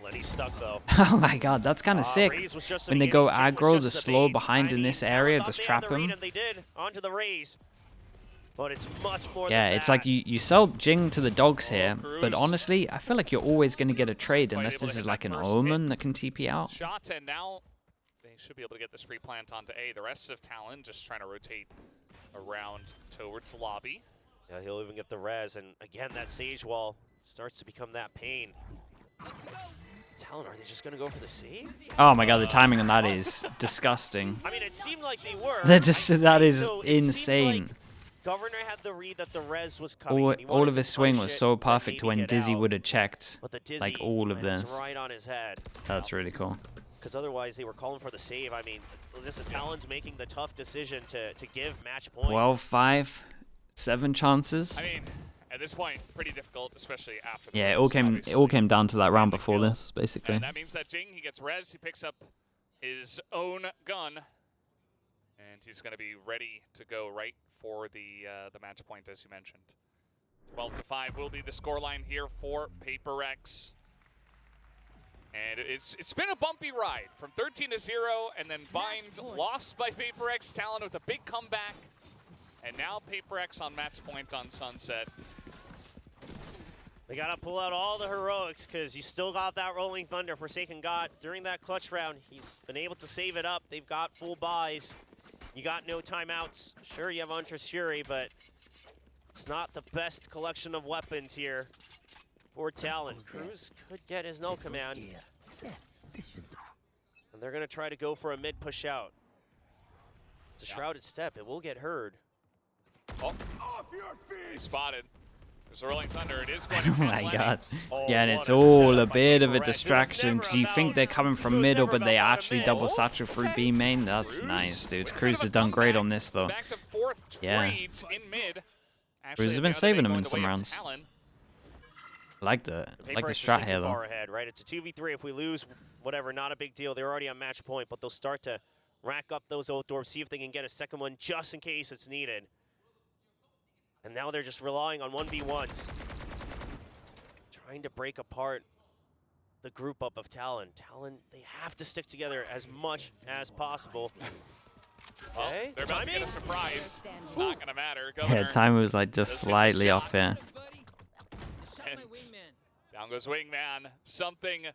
Lenny's stuck though. Oh my god, that's kind of sick. Raze was just a When they beginning, go Jing was aggro, the just a slow bait. behind I in mean, this Talon area, thought just they had trap the read, him. and they did. Onto the Raze. But it's much more Yeah, than it's that. like you sell Jing to the dogs here, Cruz. but honestly, I feel like you're always going to get a trade Quite unless able to this hit is that like an first Omen hit. that can TP out. Shots, and now they should be able to get this free plant onto A. The rest of Talon just trying to rotate around towards the lobby. Yeah, he'll even get the res, and again, that Sage Wall starts to become that pain. Talon, are they just gonna go for the save? Oh my god, the timing on that is disgusting. I mean, it seemed like they were. They're just that is So it seems insane. like Governor had the read that the res was coming. All, and he all wanted of to his swing push was it so and perfect maybe when get Dizzy out. would have checked But the Dizzy like all of lands this. right on his head. That's really cool. Because otherwise they were calling for the save. I mean, listen, Talon's making the tough decision to give match point. 12-5, 7 chances. I mean, at this point, pretty difficult, especially after the Yeah, it res, all came down to that round Big before kill. this, basically. And that means that Jing, he gets res, he picks up his own gun, and he's going to be ready to go right for the match point, as you mentioned. 12-5 will be the scoreline here for Paper X. And it's been a bumpy ride from 13-0, and then Binds lost by Paper X, Talon with a big comeback, and now Paper X on match point on Sunset. They gotta pull out all the heroics because you still got that Rolling Thunder. Forsaken God during that clutch round, he's been able to save it up. They've got full buys. You got no timeouts. Sure, you have Huntress Fury, but it's not the best collection of weapons here for Talon. Cruz could get his no command, Here. Yes, this should do. and they're gonna try to go for a mid push out. It's a shrouded step. It will get heard. Oh, he's spotted. There's a Rolling Thunder. It is going to Oh my Landing. god. Oh, Yeah, and what it's a all setup a by bit of Paper a X. It was distraction never because you about- think they're coming it from was middle, never but they about actually mid. double Oh, satchel through okay. B main. That's Cruz nice, dude. with a bit Cruz of has a done great comeback. on this, though. Back to fourth Yeah. trades in mid. Actually, has the been other saving day them going in the some way of rounds. Talon. I like the Paper X is strat thinking here, far though. ahead, right? It's a 2v3. If we lose, whatever, not a big deal. They're already on match point, but they'll start to rack up those oath orbs, see if they can get a second one just in case it's needed. And now they're just relying on 1v1s. Trying to break apart the group up of Talon. Talon, they have to stick together as much as possible. Well, Okay, they're about to get a timing? surprise. It's not going to matter. Yeah, Governor time was like just does hit the slightly shot. off here. And down goes Wingman. Something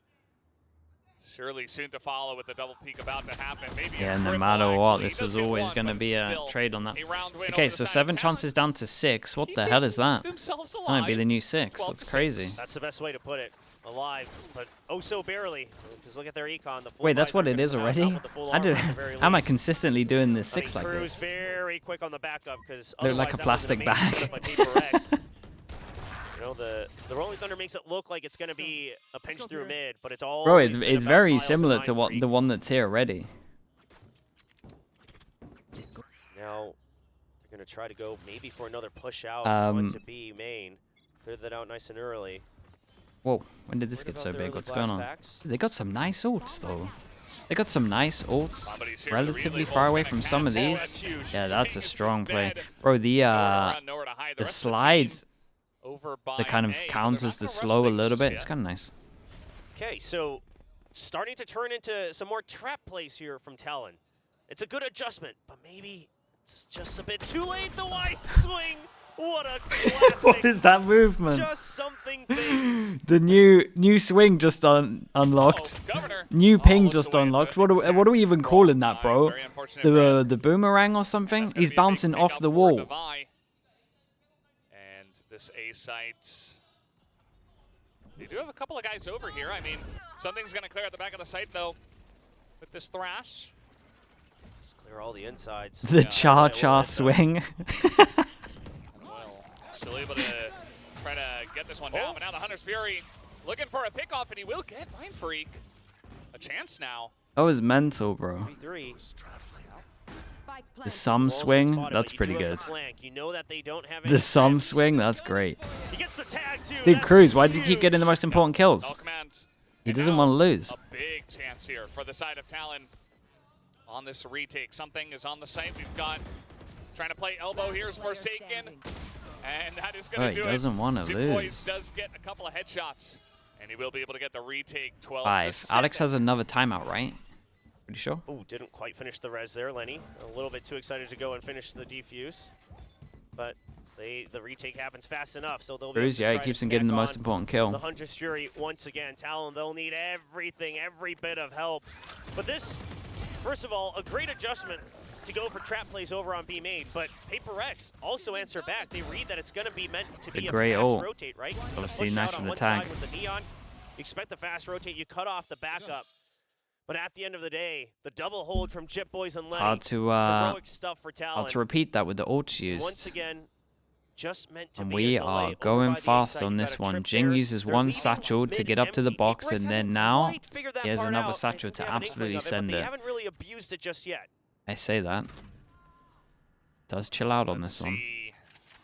surely soon to follow with the double peak about to happen. Maybe Yeah, a no triple, matter what, actually. He this does was get always one, going to but be a still trade on that. a round win Okay, over so the side 7 of Talon. chances down to 6. What the Keeping hell is that? themselves That might be alive. the new 6. 12 That's to crazy. 6. That's the best way to put it. Alive, but oh so barely. Because look at their econ. The full Wait, that's buys are what it gonna is come out, already? not with the full I armor do. at the very How am I least. consistently doing this I mean, 6 like Cruz this? very quick on the backup because They're like a plastic bag. You know, the Rolling Thunder makes it look like it's going to be a pinch through mid, but it's all. Bro, it's very similar to what the one that's here already. Let's go. Now they're going to try to go maybe for another push out. Um, One to B main. Clear that out nice and early. Whoa, when did this Worried get about so the big? early What's blast going on? packs? They got some nice ults, though. They got some nice ults, Somebody's here. The relatively relay far bolt's away gonna from some of catch. Oh, these. that's huge. Yeah, that's a Jing is strong just play. dead. Bro, Nowhere to run, nowhere to hide. the rest of slide team over that by kind of A, but they're counters not the gonna rush slow a things little just bit. yet. It's kind of nice. Okay, so starting to turn into some more trap plays here from Talon. It's a good adjustment, but maybe it's just a bit too late. The wide swing. What a classic. What is that movement? Just something things. The new swing just unlocked. Oh, Governor. New Oh, ping looks just away, unlocked. but What are we even exact calling that, wrong bro? time. Very unfortunate for him. The boomerang or something? That's gonna He's be a big bouncing pick off up the for wall. Devi. And this A site. They do have a couple of guys over here. I mean, something's going to clear at the back of the site, though, with this Thrash. Just clear all the insides. The Yeah, cha-cha swing. Well, still able to try to get this one down, Oh. but now the Hunter's Fury looking for a pickoff, and he will get Mind Freak a chance now. That was mental, bro. 3. Spike The planted. sum Walls swing, unspotted, that's but you pretty do have good. the flank. You know that they don't have The any sum friends. swing, that's great. He gets the tag too. Dude, That's Cruz, why did you keep huge. getting the most important kills? All commands. He And doesn't now want to lose. A big chance here for the side of Talon on this retake. Something is on the site. We've got trying to play elbow. Here's Player Forsaken. standing. And that is Oh, going he to do doesn't it. wanna Two lose. Boys does get a couple of headshots. And he will be able to get the retake 12 to 5. 7. Alex has another timeout, right? Pretty sure? Oh, didn't quite finish the res there, Lenny. A little bit too excited to go and finish the defuse. but the retake happens fast enough, so they'll be Cruz, yeah, he keeps on getting the most important kill. The Hunter's Fury once again. Talon, they'll need everything, every bit of help. But this, first of all, a great adjustment to go for trap plays over on B main, but Paper X also answer back. They read that it's going to be meant to be a great fast ult. rotate, right? Obviously, Push nice out from on the one tag. side with the Neon. You expect the fast rotate, you cut off the backup. But at the end of the day, the double hold from Jip Boys and Lenny. Hard to heroic stuff for Talon. hard to repeat that with the ults Once used. again, just meant to And be we a delay are over going by the fast side. on You got this a one. trip Jing there. uses They're one leaving satchel to get up to the mid-empty. box, Paper X and then hasn't now quite figured that he has part another out. satchel I think to we have an inkling absolutely of it, but send they it. haven't really abused it just yet. I say that. Does chill out on Let's this one. see.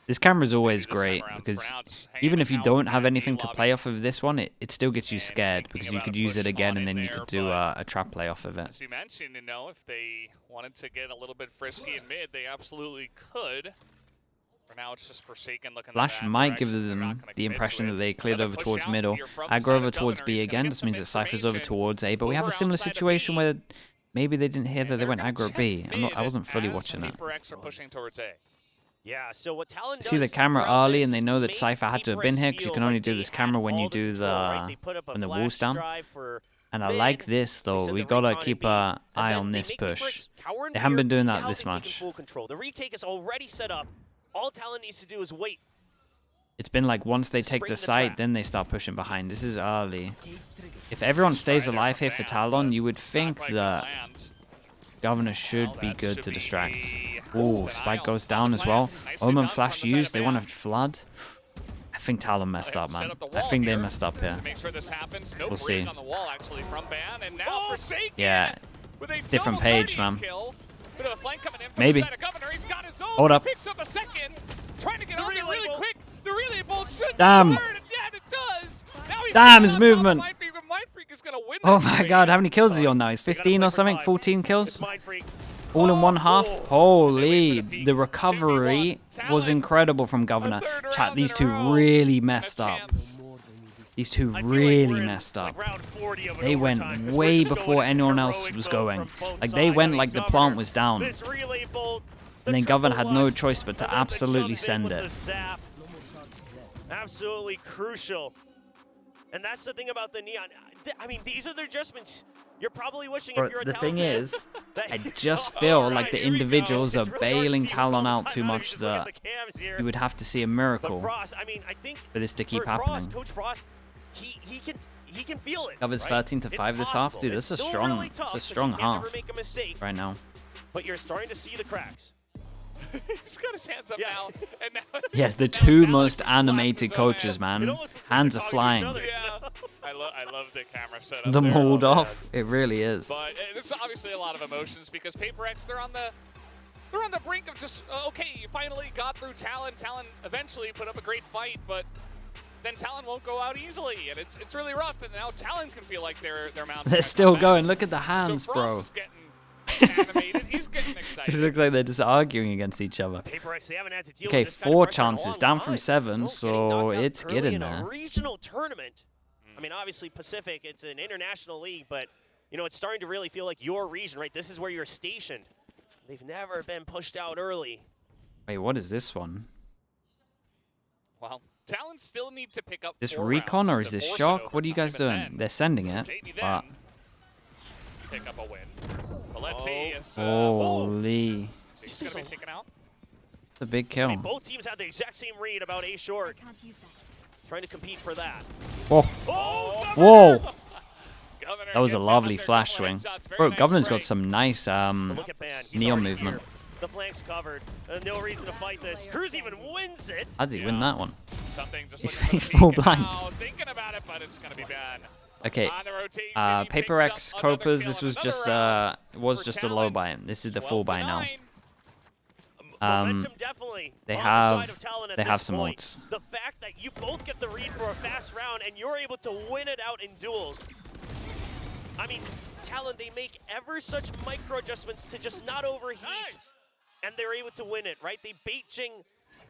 This camera is always Maybe this time great around because for now, just hanging even the if you towers don't back have in anything the to lobby. play off of this one, it still gets you And scared thinking because you about could a use it push again on and in then you there, could do but a trap play off of it. As you mentioned, if they wanted to get a little bit frisky in mid, they absolutely could. For now, it's just Forsaken looking Flash in that might give direction. They're not them gonna the commit to impression it. that they cleared Another over push towards out middle. here from the Aggro side over of towards Governor. B He's gonna again. get This some means that Cypher's over information towards A, but we have a over similar outside of situation B. where maybe they didn't hear And that they they're went gonna aggro check B. I mid wasn't fully as watching that. Paper X are pushing towards A. Yeah, so what Talon does See the camera throughout early, this and they is know that make Cypher had to have Paper been X here because you feel can only like do they this had camera when all you the do control, right? They put up a when the flash wall's down. drive for And I mid. like this They though. send We the gotta recon keep in an B, eye and on then this they make Paper push. X cower in They haven't been fear. doing that Now this they've taken much. full control. The retake is already set up. All Talon needs to do is wait. It's been like once they take Spring the the site, trap. then they start pushing behind. This is early. If everyone stays alive here for Talon, you would think that Governor should be good to distract. Ooh, Spike goes down as well. Omen flash used. They want to flood. I think Talon messed up, man. I think they messed up here. Make sure this happens. No We'll break see. on the wall actually from Ban, and now Forsaken. Yeah, With a different double page, Guardian man. kill. Bit of a flank coming in from Maybe. the side of Governor. He's got his own. Hold up. Picks up a second. Trying to get on there relay really bolt. quick. The relay bolt should Damn. be third, and yeah, it does. Now he's Damn, got his on top of movement. Mindfreak, but Mindfreak is gonna win Oh that my trade. god, how many kills is he on now? He's They gotta 15 play or for something? time. 14 It's kills? Mind Freak. All in one half? Holy, peek. the recovery 2v1. was Talon. incredible from Governor. third Chat, round these in a two row. really And a messed up. chance. These two I feel like really we're in, messed up. like, round 40 of an They went overtime, 'cause we're way just before going anyone heroic else was mode going. from both Like they sides. went I mean, like the Governor, plant was down. This relay bolt, the And then Governor triple had no Lux, choice but to and then the absolutely jump in send with it. the zap. Absolutely crucial. And that's the thing about the Neon. I mean, these are the adjustments you're probably wishing Bro, if you're a the Talon thing fan, is, that I you just saw. feel All like right, the here we go. individuals It's are really hard to bailing see Talon all the out time too now. much Just look at that the cams here. you would have to see a But miracle Frost, I mean, I think for this to keep for Frost, happening. Coach Frost, he can feel it. Covers right? 13 to It's 5 this half, possible. dude. It's This is a still strong, really it's tough a 'cause strong you can't half never make a mistake, right now. but you're starting to see the cracks. He's got his hands up Yeah. now. And now Yes, the now two Alex most has slapped animated his own coaches, hands. It man. almost looks like Hands they're are talking to each flying. other. Yeah. I love the camera setup The there. mold Oh, man. off, it really is. But this is obviously a lot of emotions because Paper X, they're on the brink of just okay, you finally got through Talon. Talon eventually put up a great fight, but then Talon won't go out easily, and it's really rough. And now Talon can feel like they're mounting. They're a still comeback. going. Look at the So hands, Frost bro. is getting animated. He's getting It excited. looks like they're just arguing against each other. Paper X, they haven't had to deal Okay, with this kind of 4 pressure in a chances, long down from time. 7, Getting so knocked out it's early getting in a there. regional tournament. I mean, obviously Pacific, it's an international league, but you know it's starting to really feel like your region, right? This is where you're stationed. They've never been pushed out early. Wait, what is this one? Well, Talon still need to pick up This 4 recon rounds or to is this force it shock? What are you overtime, guys and doing? then They're sending it. maybe But then pick up a win. But let's see. It's, holy, he's going to be taken out. it's a big I kill. mean, both teams had the exact same read about A I short, can't use that. trying to compete for that. Whoa, Oh, whoa! Governor That was a gets lovely out there, flash couple swing. headshots, very Bro, nice Governor's spray. got some nice But look at Ban. He's neon already movement. here. The flank's covered. No reason to fight this. Cruz even wins it. How did he win that one? Something just He's- looking he's for the full peek blind. now, thinking about it, but it's going to be bad. Okay, On the rotation, he Paper picks X up another Copers. kill This in was another just round was for just a low Talon. buy. This is the 12 full to buy now. 9. Momentum definitely They on the have- side of Talon at they this have some point. ults. The fact that you both get the read for a fast round and you're able to win it out in duels. I mean, Talon, they make ever such micro adjustments to just not overheat, and they're able to win it, right? They bait Jing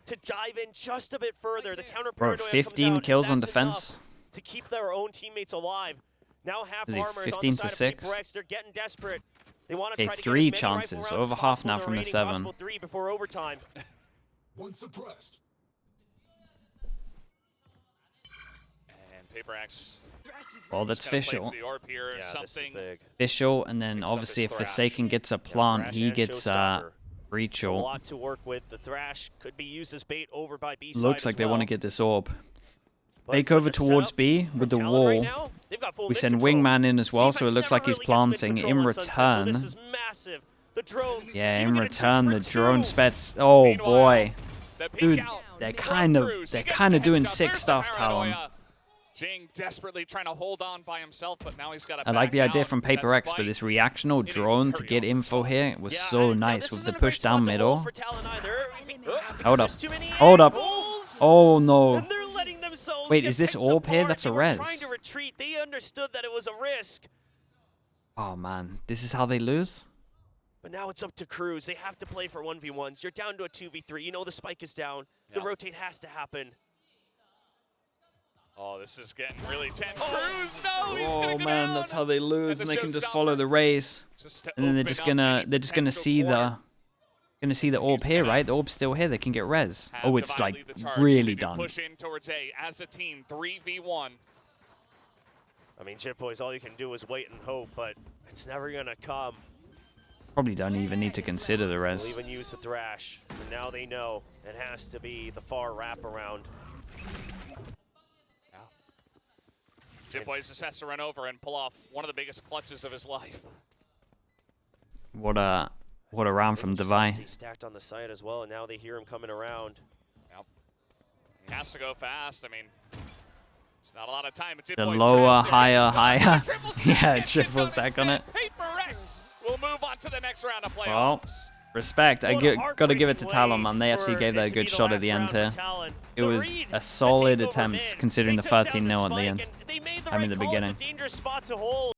to dive in just a bit further. The counter Bro, paranoia comes 15 out, and kills on that's defense. enough to keep their own teammates alive. Now half Is he armor is on 15 the to side of 6? Paper X. They're getting desperate. They want to Okay, try to 3 get as many rifle chances, rounds over as half possible now in from the remaining 7. possible 3 before overtime. One suppressed. And Paper Axe. Well, that's just gonna play official. for the orb here. Yeah, this is Something. big. Official, and then Picks up obviously his if Thrash. Forsaken gets a Yeah, plant, Thrash he and gets Showstopper. breach So a ult. lot to work with. The Thrash could be used as bait over by B side. Looks like as they want to well. get this orb. But Take for over the towards setup B from with the Talon right wall. now, they've got full We mid send control. Wingman in as well, so Defense it looks never like he's really gets mid planting. control In on Sunset, so return, this is massive. The drone. yeah, even in gonna return, check the for drone two. spets. Oh Meanwhile, boy, The peek dude, out they're from kind of Cruz. He gets doing the headshot. sick There's the stuff, Talon. paranoia. Jing desperately trying to hold on by himself, but now he's got to I like the back idea out. from That Paper X, but spike this reactional hitting drone to very get on info spot. here was Yeah, so and now nice this with isn't the a great push down spot to hold middle. for Talon either. Hold up. There's too many Hold up. angles. Oh no. And they're letting themselves Wait, get is this picked orb here? apart. That's a They were res. trying to retreat. They understood that it was a risk. Oh man, this is how they lose? But now it's up to Cruz. They have to play for 1v1s. You're down to a 2v3. You know the spike is down. The Yeah. rotate has to happen. Oh, this is getting really tense. Cruz, no, he's gonna Oh go man, down. that's how they lose, and the they can just showstopper. follow the rays. Just to And then they're open just up gonna any they're just gonna potential see corner. the orb He's here, gonna right? The orb's still here. They can get res. Have Oh, it's Divide like lead the charge. really They do done. Push in towards A as a team, 3v1. I mean, Chip Boys, all you can do is wait and hope, but it's never going to come. Probably don't even need to consider the They'll res. even use the Thrash. And now they know it has to be the far wraparound. Jip Boys just has to run over and pull off one of the biggest clutches of his life. What a round from Just Devi. stay stacked on the side as well, and now they hear him coming around. Yep. He has to go fast. I mean, it's not a lot of time. But Jip The Boys lower, tries to higher, get it done. higher. Triple stack Yeah, gets it triple done stack on instead. it. Paper X will move on to the next round of Well, playoffs. respect. I What a gotta give it to heartbreaking Talon, way man. They actually for gave it that a to good be the shot at last the end round here. for Talon. It The was read a to solid take over attempt mid. considering They the took down 13-0 at the spike, end. and they made the I mean, right the call. It's a beginning. dangerous spot to hold.